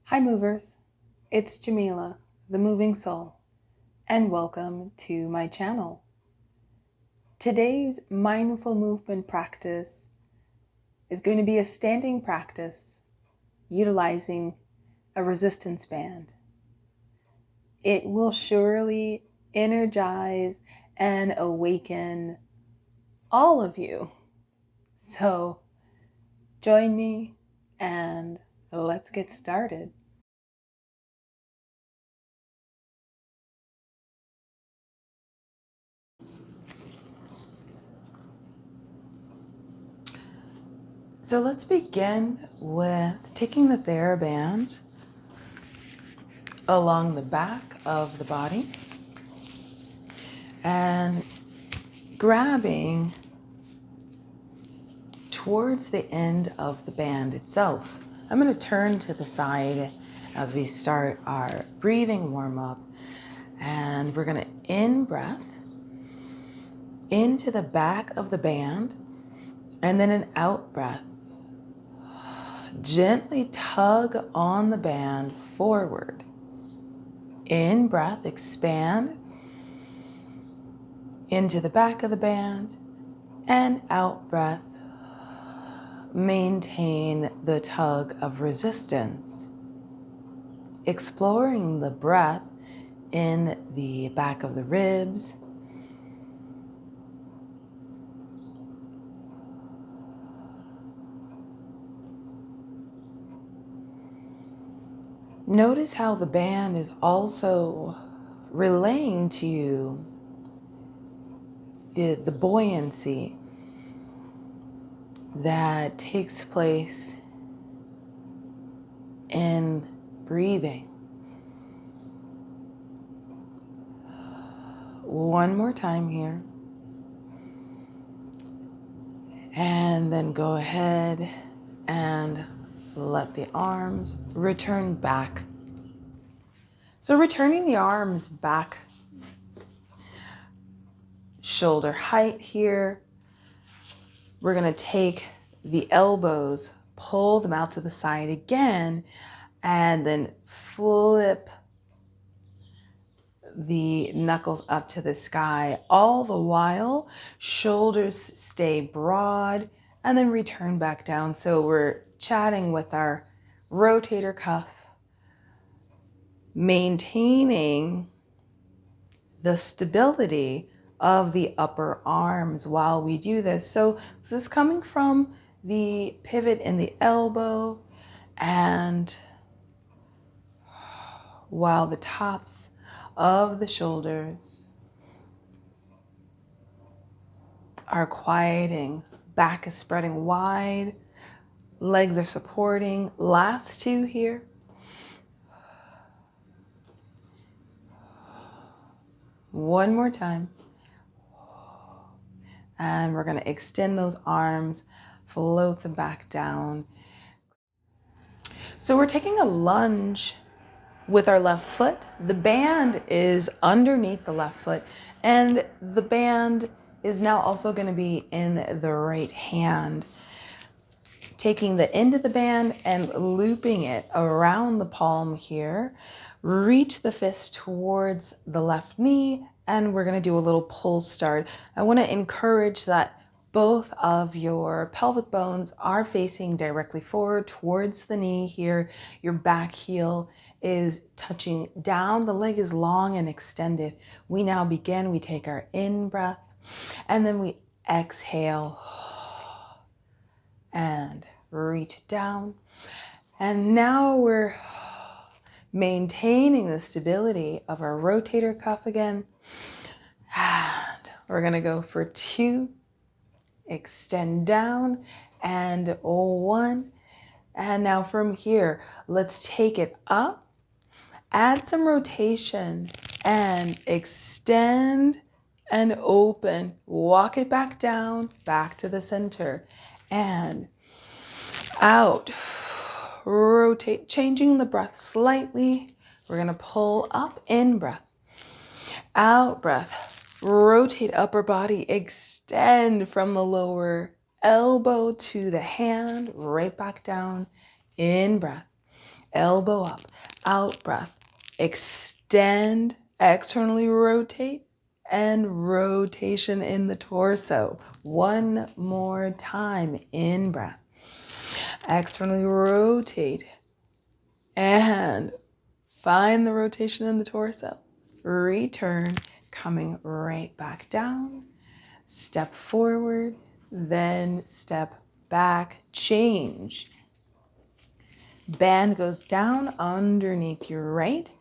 Hi movers, it's Jamila, the moving soul, and welcome to my channel. Today's mindful movement practice is going to be a standing practice utilizing a resistance band. It will surely energize and awaken all of you. So join me and let's get started. So let's begin with taking the TheraBand along the back of the body and grabbing towards the end of the band itself. I'm going to turn to the side as we start our breathing warm-up, and we're going to in-breath into the back of the band, and then an out-breath. Gently tug on the band forward. In-breath, expand into the back of the band, and out-breath, maintain the tug of resistance. Exploring the breath in the back of the ribs. Notice how the band is also relaying to you the buoyancy that takes place in breathing. One more time here. And then go ahead and let the arms return back. So returning the arms back, shoulder height here. We're going to take the elbows, pull them out to the side again, and then flip the knuckles up to the sky. All the while, shoulders stay broad and then return back down. So we're chatting with our rotator cuff, maintaining the stability of the upper arms while we do this. So this is coming from the pivot in the elbow, and while the tops of the shoulders are quieting, back is spreading wide, legs are supporting. Last two here. One more time. And we're going to extend those arms, float them back down. So we're taking a lunge with our left foot. The band is underneath the left foot, and the band is now also going to be in the right hand. Taking the end of the band and looping it around the palm here. Reach the fist towards the left knee, and we're going to do a little pull start. I want to encourage that both of your pelvic bones are facing directly forward towards the knee here. Your back heel is touching down. The leg is long and extended. We now begin. We take our in breath, and then we exhale and reach down. And now we're maintaining the stability of our rotator cuff again. And we're going to go for 2. Extend down, and 1. And now from here, let's take it up, add some rotation, and extend and open. Walk it back down, back to the center, and out. Rotate, changing the breath slightly. We're going to pull up, in breath, out breath. Rotate upper body, extend from the lower elbow to the hand, right back down, in breath, elbow up, out breath, extend, externally rotate, and rotation in the torso. One more time, in breath, externally rotate, and find the rotation in the torso. Return, coming right back down, step forward, then step back, change. Band goes down underneath your right,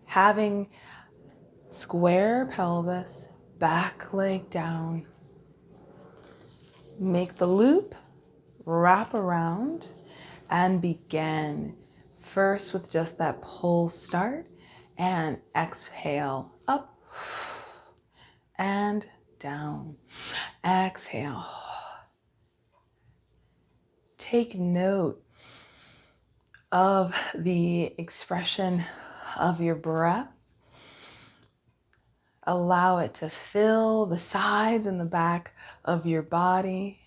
having square pelvis, back leg down. Make the loop, wrap around, and begin. First with just that pull start, and exhale up and down. Exhale. Take note of the expression of your breath. Allow it to fill the sides and the back of your body.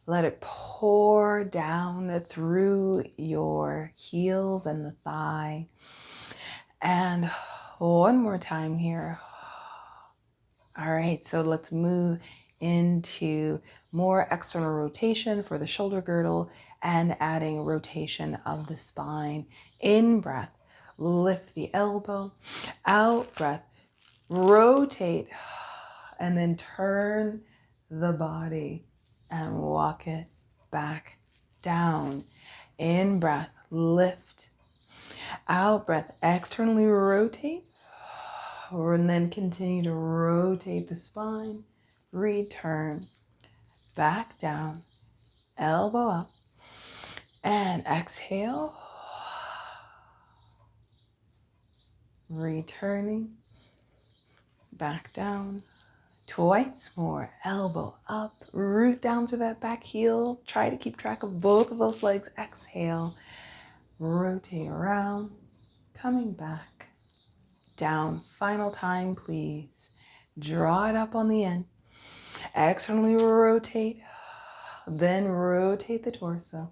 Let it pour down through your heels and the thigh. And one more time here. All right, so let's move into more external rotation for the shoulder girdle and adding rotation of the spine. In breath, lift the elbow. Out breath, rotate, and then turn the body and walk it back down. In breath, lift. Out breath, externally rotate, and then continue to rotate the spine. Return back down, elbow up, and exhale. Returning back down. Twice more, elbow up, root down through that back heel. Try to keep track of both of those legs. Exhale, rotate around, coming back down. Final time, please. Draw it up on the end. Externally rotate, then rotate the torso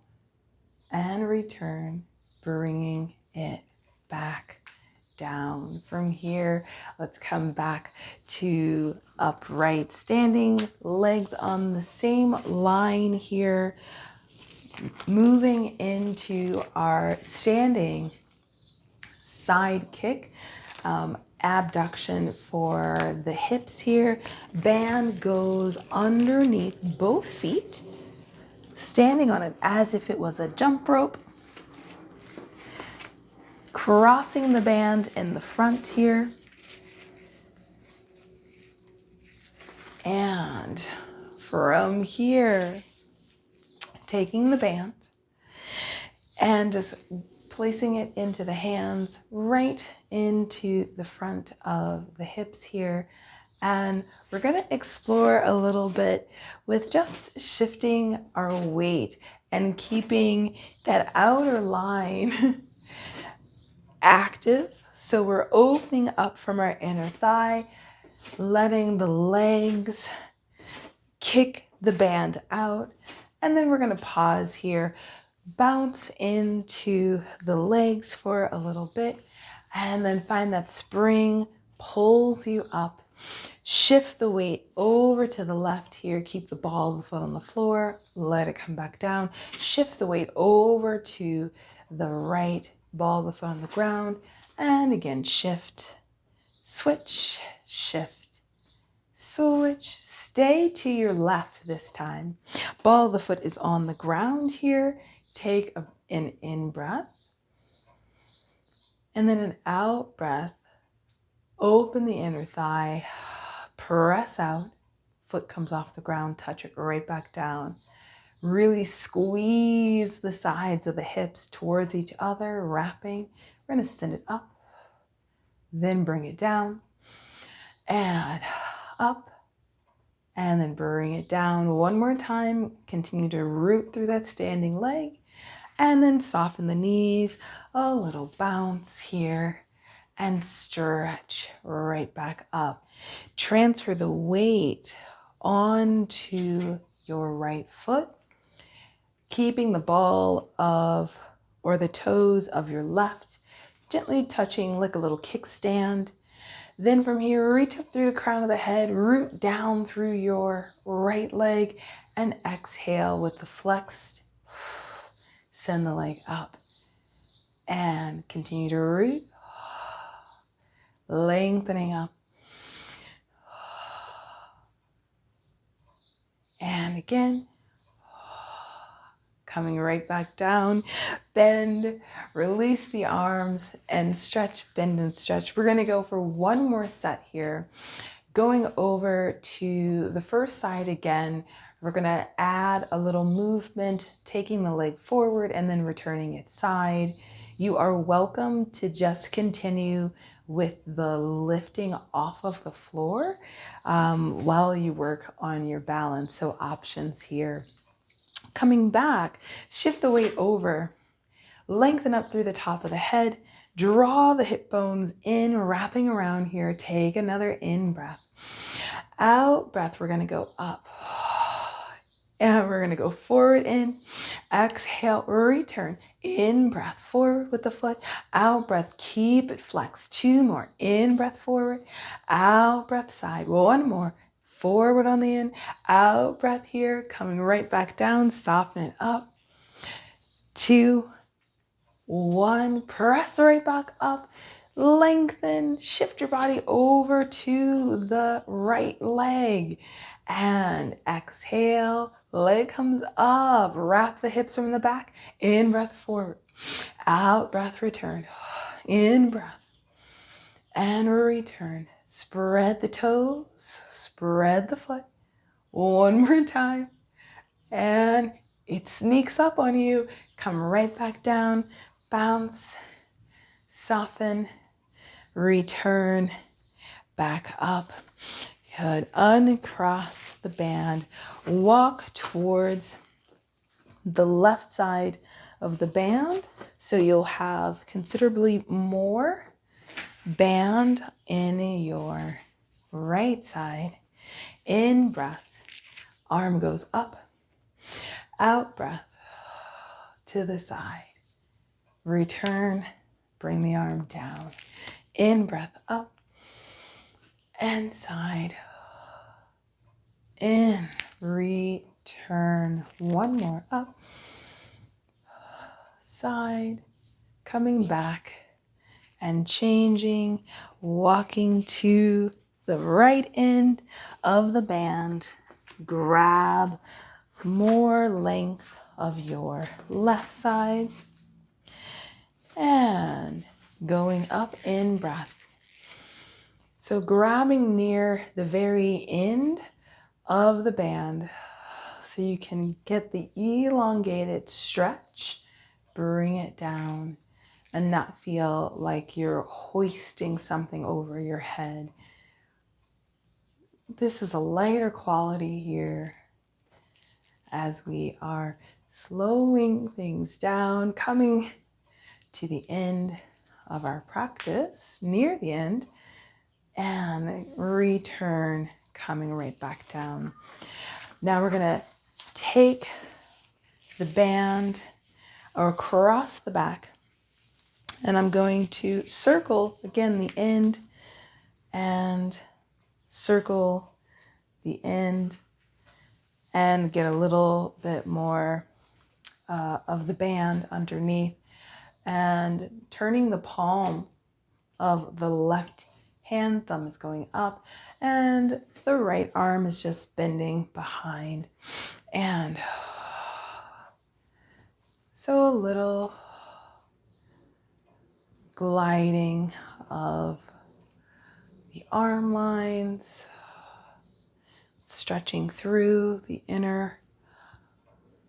and return, bringing it back down. From here, let's come back to upright standing, legs on the same line here, moving into our standing side kick. Abduction for the hips here. Band goes underneath both feet, standing on it as if it was a jump rope. Crossing the band in the front here. And from here, taking the band and just placing it into the hands, right into the front of the hips here. And we're going to explore a little bit with just shifting our weight and keeping that outer line active. So we're opening up from our inner thigh, letting the legs kick the band out. And then we're going to pause here, bounce into the legs for a little bit, and then find that spring pulls you up. Shift the weight over to the left here. Keep the ball of the foot on the floor. Let it come back down. Shift the weight over to the right, ball of the foot on the ground. And again, shift, switch, shift, switch. Stay to your left this time. Ball of the foot is on the ground here. Take an in breath. And then an out breath. Open the inner thigh. Press out. Foot comes off the ground. Touch it right back down. Really squeeze the sides of the hips towards each other, wrapping. We're going to send it up. Then bring it down. And up. And then bring it down one more time. Continue to root through that standing leg. And then soften the knees. A little bounce here. And stretch right back up. Transfer the weight onto your right foot, keeping the ball of or the toes of your left, gently touching like a little kickstand. Then from here, reach up through the crown of the head, root down through your right leg, and exhale with the flexed. Send the leg up and continue to root, lengthening up. And again, coming right back down, bend, release the arms, and stretch, bend and stretch. We're gonna go for one more set here. Going over to the first side again, we're gonna add a little movement, taking the leg forward and then returning it side. You are welcome to just continue with the lifting off of the floor while you work on your balance. So options here. Coming back, shift the weight over, lengthen up through the top of the head, draw the hip bones in, wrapping around here. Take another in breath. Out breath, we're gonna go up. And we're gonna go forward in, exhale, return, in breath, forward with the foot, out breath, keep it flexed. Two more, in breath, forward, out breath, side, one more, forward on the in, out breath here, coming right back down, soften it up. 2, 1, press right back up, lengthen, shift your body over to the right leg, and exhale, leg comes up, wrap the hips from the back, in breath forward, out breath return, in breath, and return. Spread the toes, spread the foot, one more time, and it sneaks up on you, come right back down, bounce, soften, return, back up. Good. Uncross the band. Walk towards the left side of the band. So you'll have considerably more band in your right side. In breath, arm goes up. Out breath to the side. Return, bring the arm down. In breath, up and side. In, return. One more, up, side, coming back and changing, walking to the right end of the band. Grab more length of your left side and going up in breath. So grabbing near the very end of the band so you can get the elongated stretch, bring it down and not feel like you're hoisting something over your head. This is a lighter quality here as we are slowing things down, coming to the end of our practice, near the end, and return, coming right back down. Now we're gonna take the band across the back, and I'm going to circle again the end and circle the end and get a little bit more of the band underneath, and turning the palm of the left hand, thumb is going up, and the right arm is just bending behind. And so a little gliding of the arm lines, stretching through the inner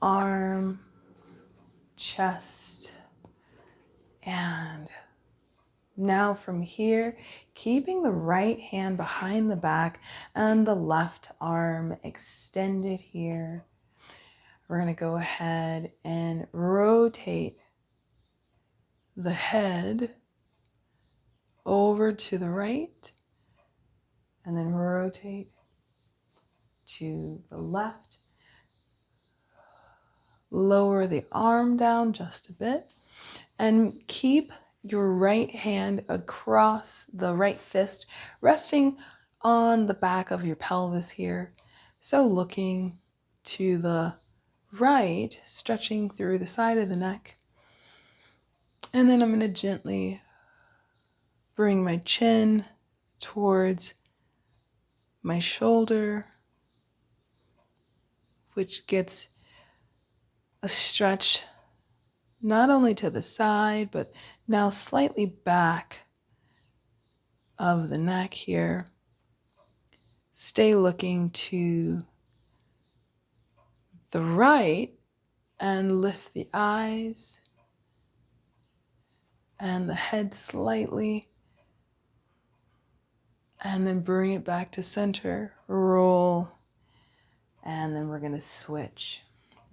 arm, chest, and now from here, keeping the right hand behind the back and the left arm extended here. We're going to go ahead and rotate the head over to the right and then rotate to the left. Lower the arm down just a bit And keep your right hand across the right fist, resting on the back of your pelvis here. So looking to the right, stretching through the side of the neck. And then I'm going to gently bring my chin towards my shoulder, which gets a stretch not only to the side, but now slightly back of the neck here. Stay looking to the right and lift the eyes and the head slightly, and then bring it back to center. Roll, and then we're going to switch.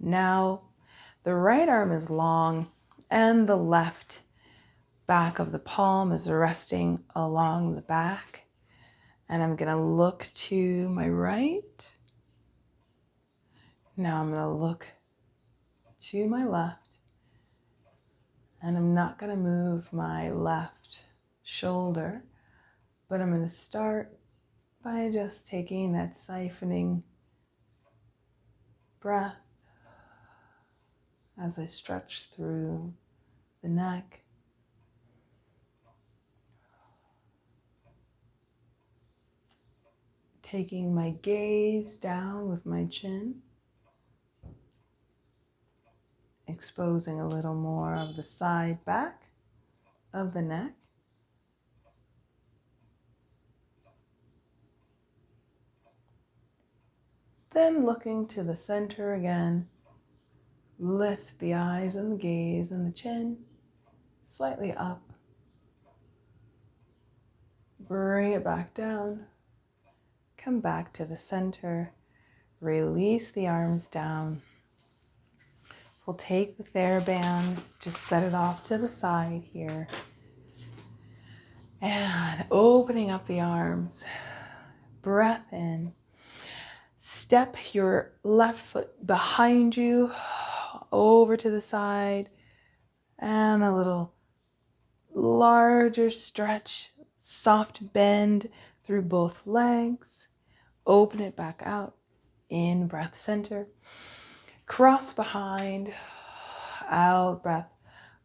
Now, the right arm is long and the left back of the palm is resting along the back. And I'm going to look to my right. Now I'm going to look to my left. And I'm not going to move my left shoulder, but I'm going to start by just taking that siphoning breath as I stretch through the neck. Taking my gaze down with my chin, exposing a little more of the side back of the neck. Then looking to the center again, lift the eyes and the gaze and the chin slightly up. Bring it back down. Come back to the center. Release the arms down. We'll take the TheraBand, just set it off to the side here. And opening up the arms. Breath in. Step your left foot behind you, over to the side, and a little larger stretch, soft bend through both legs. Open it back out, in breath center. Cross behind, out breath,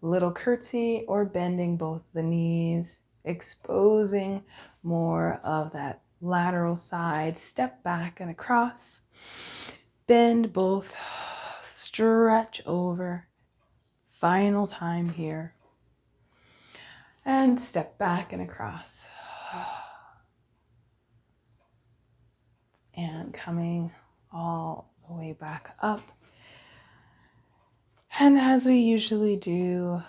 little curtsy or bending both the knees, exposing more of that lateral side. Step back and across, bend both, stretch over. Final time here. And step back and across. And coming all the way back up. And as we usually do,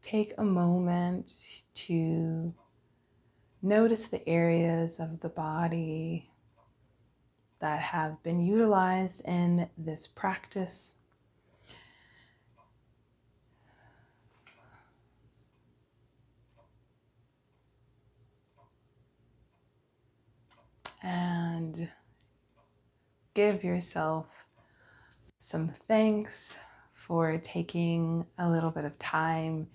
take a moment to notice the areas of the body that have been utilized in this practice. And give yourself some thanks for taking a little bit of time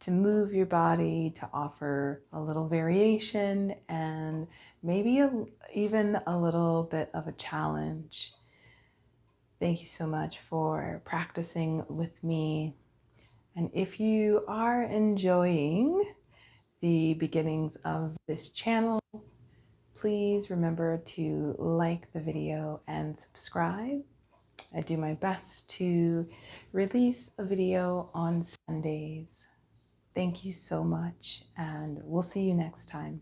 to move your body, to offer a little variation, and maybe even a little bit of a challenge. Thank you so much for practicing with me. And if you are enjoying the beginnings of this channel, please remember to like the video and subscribe. I do my best to release a video on Sundays. Thank you so much, and we'll see you next time.